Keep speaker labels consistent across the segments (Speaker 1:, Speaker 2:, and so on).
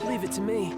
Speaker 1: Leave it to me.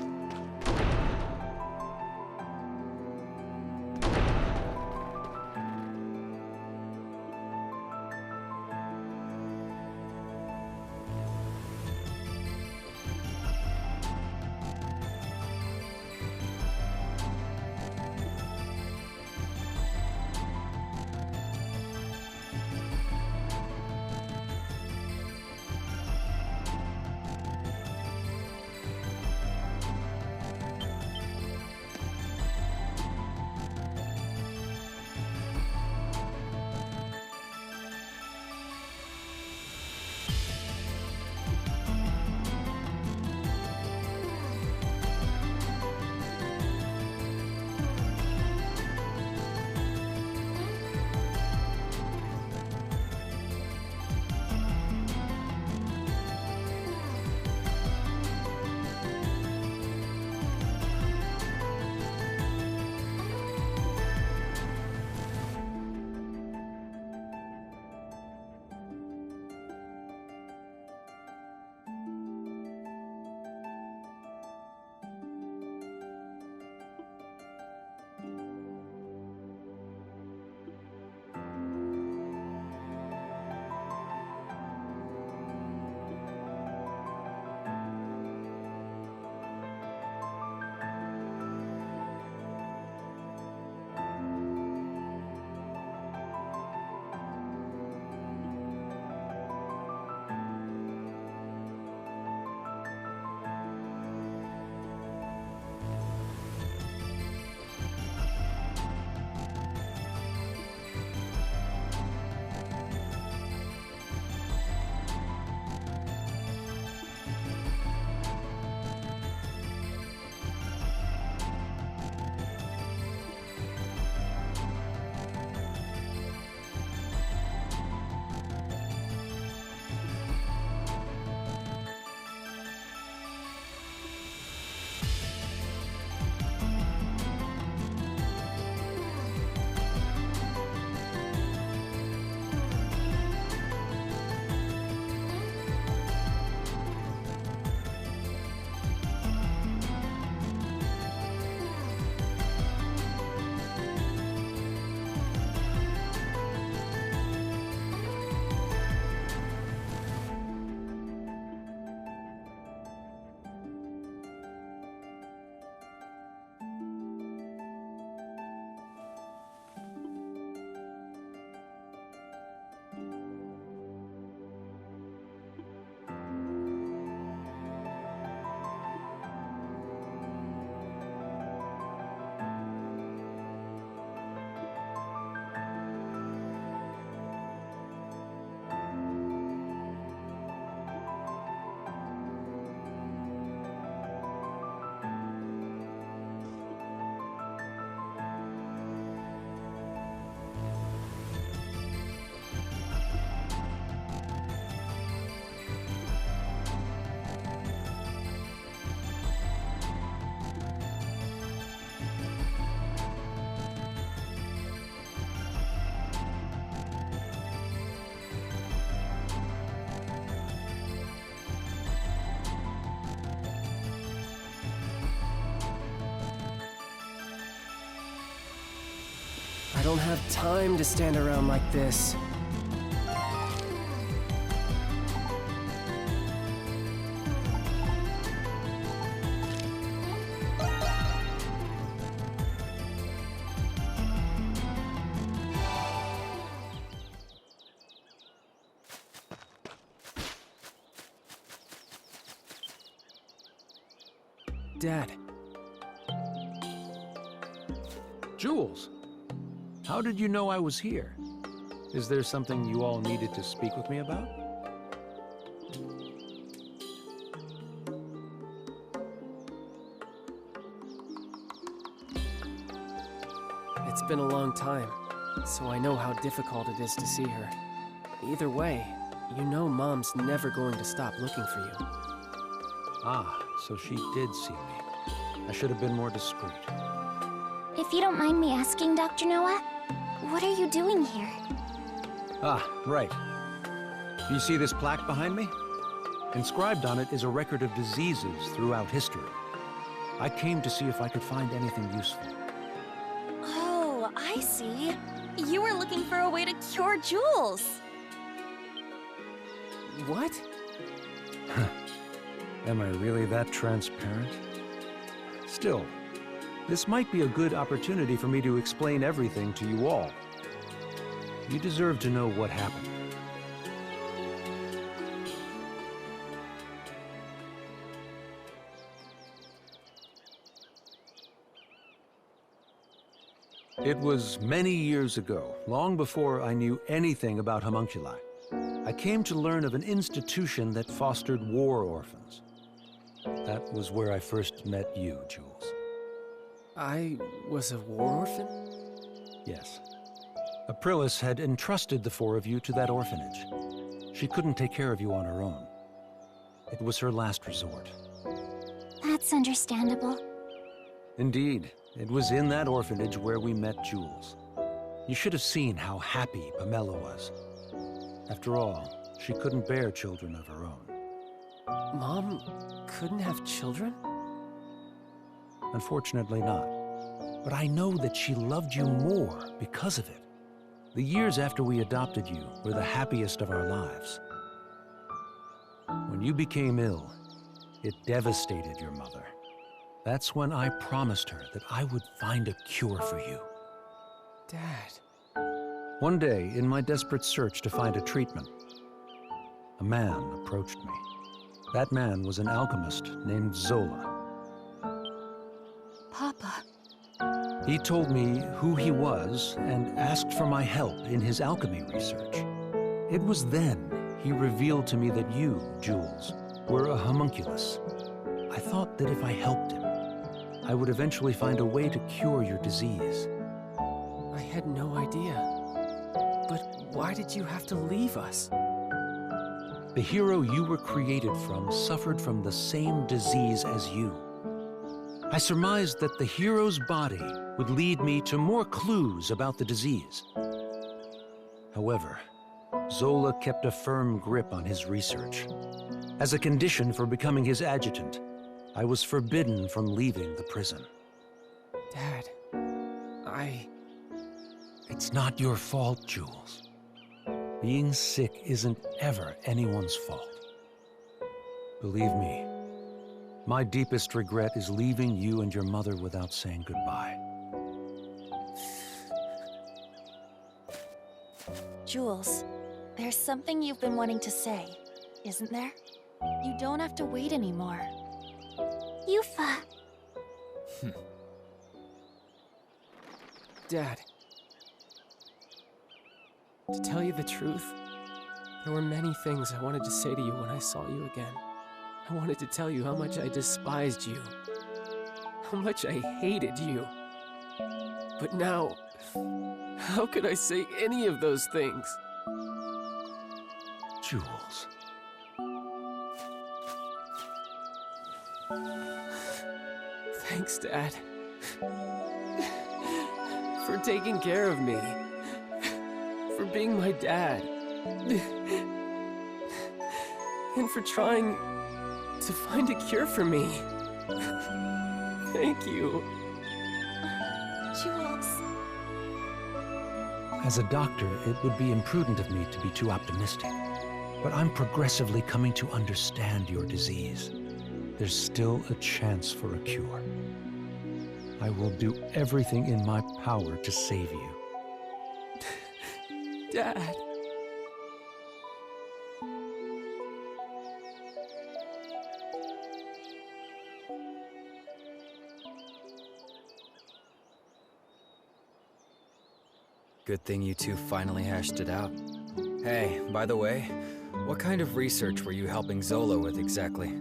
Speaker 1: I don't have time to stand around like this. Dad.
Speaker 2: Jules, how did you know I was here? Is there something you all needed to speak with me about?
Speaker 1: It's been a long time, so I know how difficult it is to see her. Either way, you know Mom's never going to stop looking for you.
Speaker 2: Ah, so she did see me. I should have been more discreet.
Speaker 3: If you don't mind me asking, Dr. Noah, what are you doing here?
Speaker 2: Ah, right. You see this plaque behind me? Inscribed on it is a record of diseases throughout history. I came to see if I could find anything useful.
Speaker 4: Oh, I see. You were looking for a way to cure Jules.
Speaker 1: What?
Speaker 2: Am I really that transparent? Still, this might be a good opportunity for me to explain everything to you all. You deserve to know what happened. It was many years ago, long before I knew anything about homunculi. I came to learn of an institution that fostered war orphans. That was where I first met you, Jules.
Speaker 1: I was a war orphan?
Speaker 2: Yes. Aprilis had entrusted the four of you to that orphanage. She couldn't take care of you on her own. It was her last resort.
Speaker 3: That's understandable.
Speaker 2: Indeed, it was in that orphanage where we met Jules. You should have seen how happy Pamela was. After all, she couldn't bear children of her own.
Speaker 1: Mom couldn't have children?
Speaker 2: Unfortunately not. But I know that she loved you more because of it. The years after we adopted you were the happiest of our lives. When you became ill, it devastated your mother. That's when I promised her that I would find a cure for you.
Speaker 1: Dad.
Speaker 2: One day, in my desperate search to find a treatment, a man approached me. That man was an alchemist named Zola.
Speaker 4: Papa.
Speaker 2: He told me who he was and asked for my help in his alchemy research. It was then he revealed to me that you, Jules, were a homunculus. I thought that if I helped him, I would eventually find a way to cure your disease.
Speaker 1: I had no idea. But why did you have to leave us?
Speaker 2: The hero you were created from suffered from the same disease as you. I surmised that the hero's body would lead me to more clues about the disease. However, Zola kept a firm grip on his research. As a condition for becoming his adjutant, I was forbidden from leaving the prison.
Speaker 1: Dad,
Speaker 2: It's not your fault, Jules. Being sick isn't ever anyone's fault. Believe me, my deepest regret is leaving you and your mother without saying goodbye.
Speaker 4: Jules, there's something you've been wanting to say, isn't there? You don't have to wait anymore.
Speaker 3: Yufa.
Speaker 1: Dad. To tell you the truth, there were many things I wanted to say to you when I saw you again. I wanted to tell you how much I despised you, how much I hated you. But now, how could I say any of those things?
Speaker 2: Jules.
Speaker 1: Thanks, Dad. For taking care of me. For being my dad. And for trying to find a cure for me. Thank you.
Speaker 4: Jules.
Speaker 2: As a doctor, it would be imprudent of me to be too optimistic. But I'm progressively coming to understand your disease. There's still a chance for a cure. I will do everything in my power to save you.
Speaker 1: Dad.
Speaker 5: Good thing you two finally hashed it out. Hey, by the way, what kind of research were you helping Zola with exactly?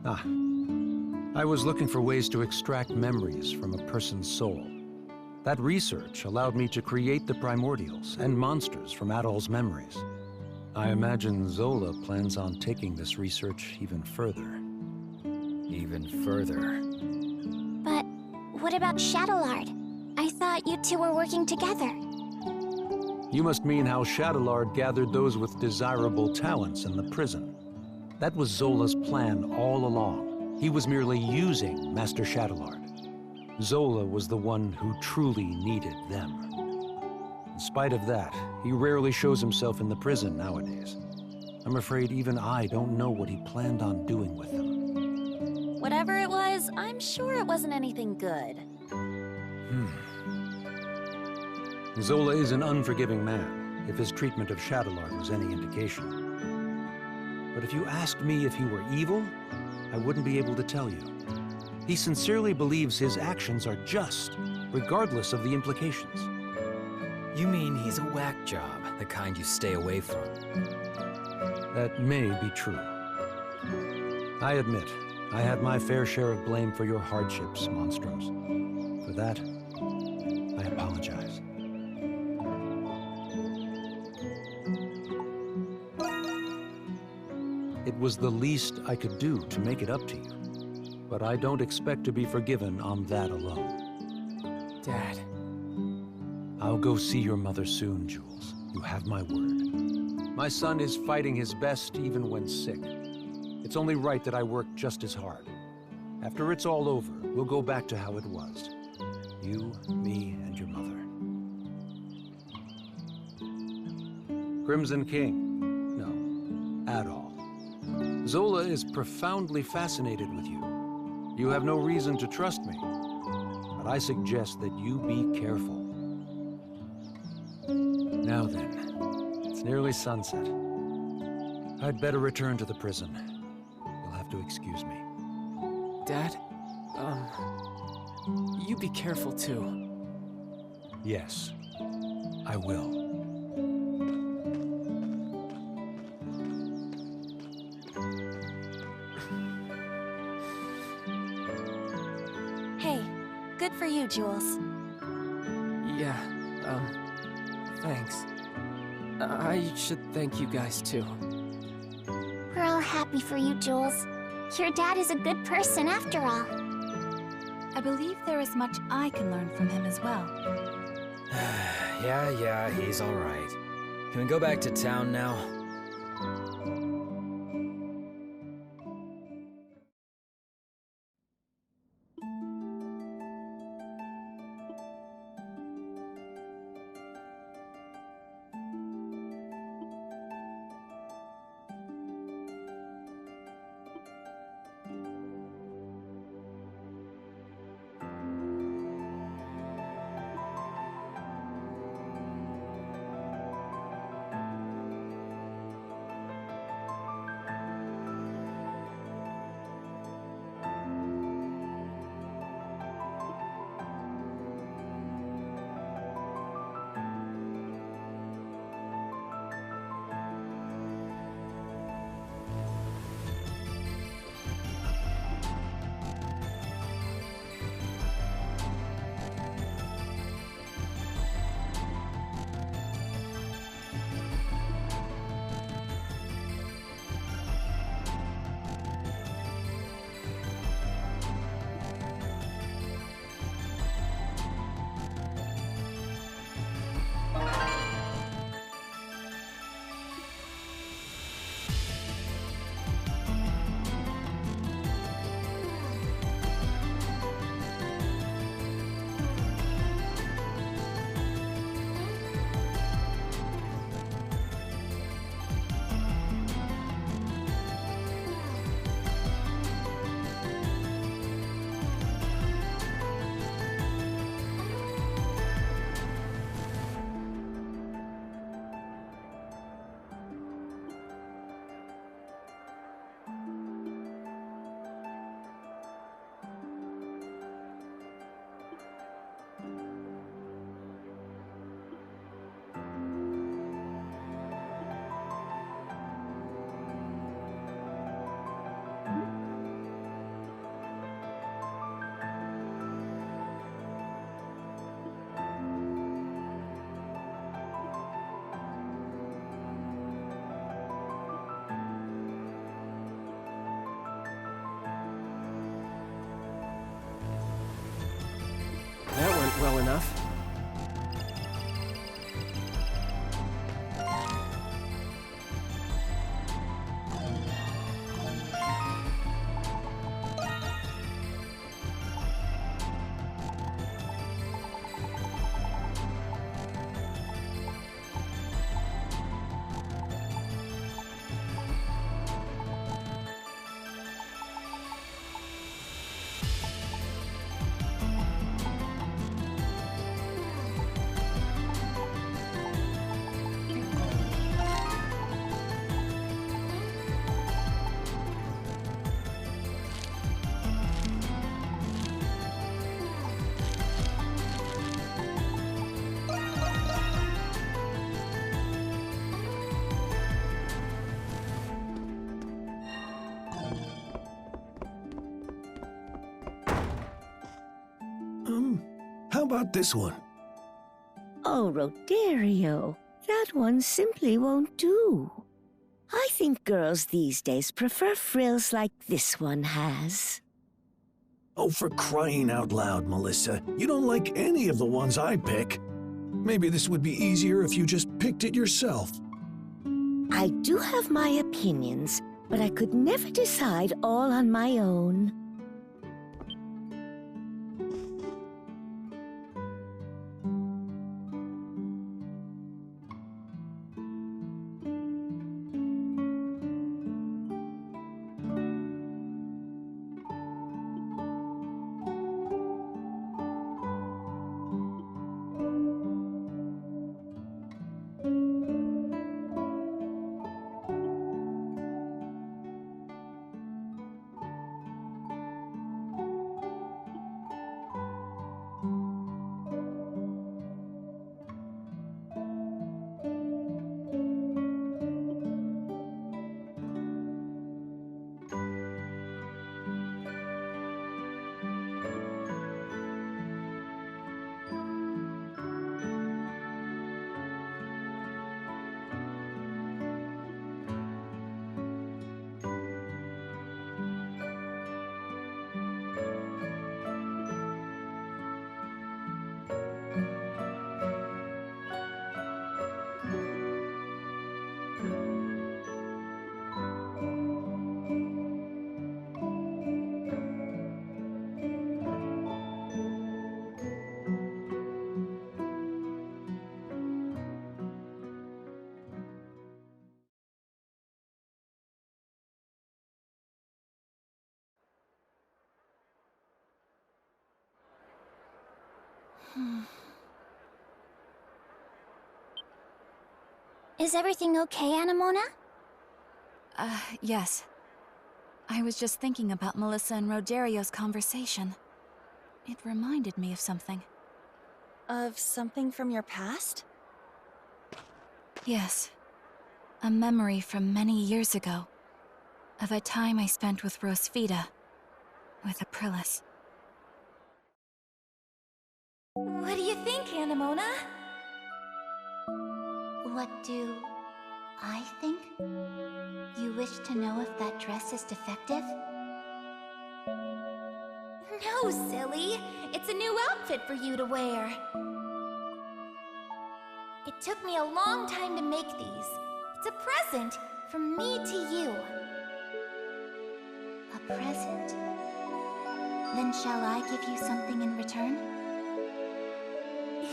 Speaker 2: I was looking for ways to extract memories from a person's soul. That research allowed me to create the primordials and monsters from Adol's memories. I imagine Zola plans on taking this research even further.
Speaker 5: Even further?
Speaker 3: But what about Shadowlard? I thought you two were working together.
Speaker 2: You must mean how Shadowlard gathered those with desirable talents in the prison. That was Zola's plan all along. He was merely using Master Shadowlord. Zola was the one who truly needed them. In spite of that, he rarely shows himself in the prison nowadays. I'm afraid even I don't know what he planned on doing with them.
Speaker 4: Whatever it was, I'm sure it wasn't anything good.
Speaker 2: Zola is an unforgiving man, if his treatment of Shadowlord was any indication. But if you asked me if he were evil, I wouldn't be able to tell you. He sincerely believes his actions are just, regardless of the implications.
Speaker 5: You mean he's a whack job, the kind you stay away from?
Speaker 2: That may be true. I admit, I had my fair share of blame for your hardships, Monstrums. For that, I apologize. It was the least I could do to make it up to you. But I don't expect to be forgiven on that alone.
Speaker 1: Dad.
Speaker 2: I'll go see your mother soon, Jules. You have my word. My son is fighting his best even when sick. It's only right that I work just as hard. After it's all over, we'll go back to how it was. You, me, and your mother. Crimson King. No, at all. Zola is profoundly fascinated with you. You have no reason to trust me, but I suggest that you be careful. Now then, it's nearly sunset. I'd better return to the prison. You'll have to excuse me.
Speaker 1: Dad? You be careful too.
Speaker 2: Yes, I will.
Speaker 4: Hey, good for you, Jules.
Speaker 1: Yeah, thanks. I should thank you guys too.
Speaker 3: We're all happy for you, Jules. Your dad is a good person after all.
Speaker 4: I believe there is much I can learn from him as well.
Speaker 5: Yeah, he's all right. Can we go back to town now?
Speaker 1: That went well enough.
Speaker 6: about this one?
Speaker 7: Oh, Roderio, that one simply won't do. I think girls these days prefer frills like this one has.
Speaker 6: Oh, for crying out loud, Melissa. You don't like any of the ones I pick. Maybe this would be easier if you just picked it yourself.
Speaker 7: I do have my opinions, but I could never decide all on my own.
Speaker 3: Is everything okay, Anemona?
Speaker 4: Yes. I was just thinking about Melissa and Roderio's conversation. It reminded me of something. Of something from your past? Yes. A memory from many years ago. Of a time I spent with Rosvita. With Aprilis. What do you think, Anemona?
Speaker 3: What do I think? You wish to know if that dress is defective?
Speaker 8: No, silly. It's a new outfit for you to wear. It took me a long time to make these. It's a present from me to you.
Speaker 3: A present? Then shall I give you something in return?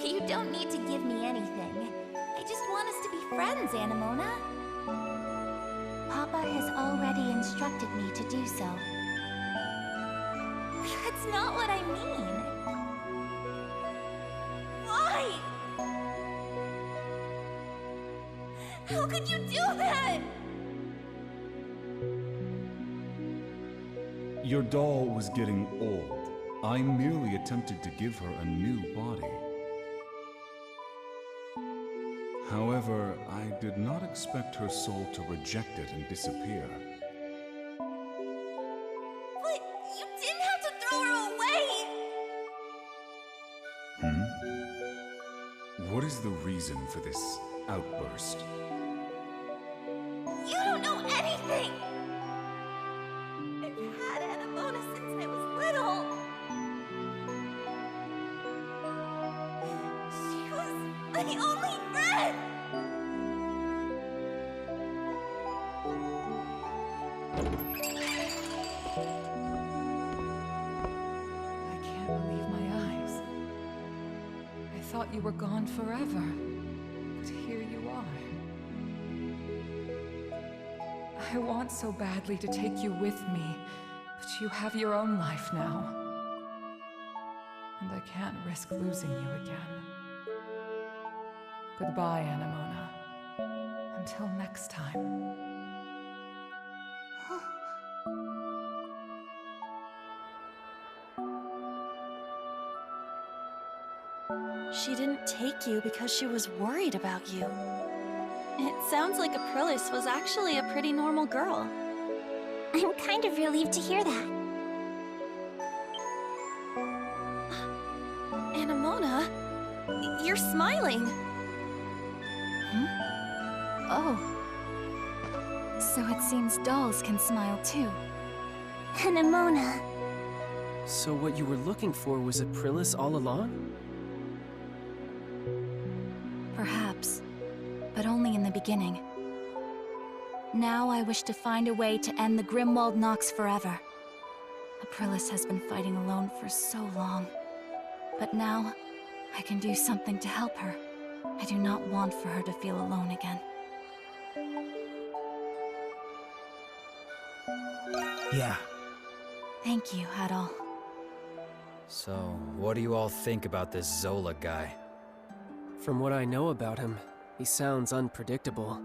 Speaker 8: You don't need to give me anything. I just want us to be friends, Anemona.
Speaker 3: Papa has already instructed me to do so.
Speaker 8: That's not what I mean. Why? How could you do that?
Speaker 9: Your doll was getting old. I merely attempted to give her a new body. However, I did not expect her soul to reject it and disappear.
Speaker 8: But you didn't have to throw her away!
Speaker 9: What is the reason for this outburst?
Speaker 8: You don't know anything! I've had Anemona since I was little. She was my only friend!
Speaker 10: I can't believe my eyes. I thought you were gone forever, but here you are. I want so badly to take you with me, but you have your own life now. And I can't risk losing you again. Goodbye, Anemona. Until next time.
Speaker 4: She didn't take you because she was worried about you. It sounds like Aprilis was actually a pretty normal girl.
Speaker 3: I'm kind of relieved to hear that.
Speaker 4: Anemona, you're smiling. Hmm? Oh. So it seems dolls can smile too.
Speaker 3: Anemona.
Speaker 1: So what you were looking for was Aprilis all along?
Speaker 4: Perhaps, but only in the beginning. Now I wish to find a way to end the Grimwald Nox forever. Aprilis has been fighting alone for so long. But now, I can do something to help her. I do not want for her to feel alone again.
Speaker 6: Yeah.
Speaker 4: Thank you, Adol.
Speaker 5: So, what do you all think about this Zola guy?
Speaker 1: From what I know about him, he sounds unpredictable.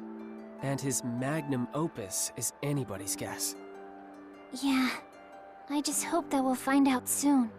Speaker 1: And his magnum opus is anybody's guess.
Speaker 8: Yeah, I just hope that we'll find out soon.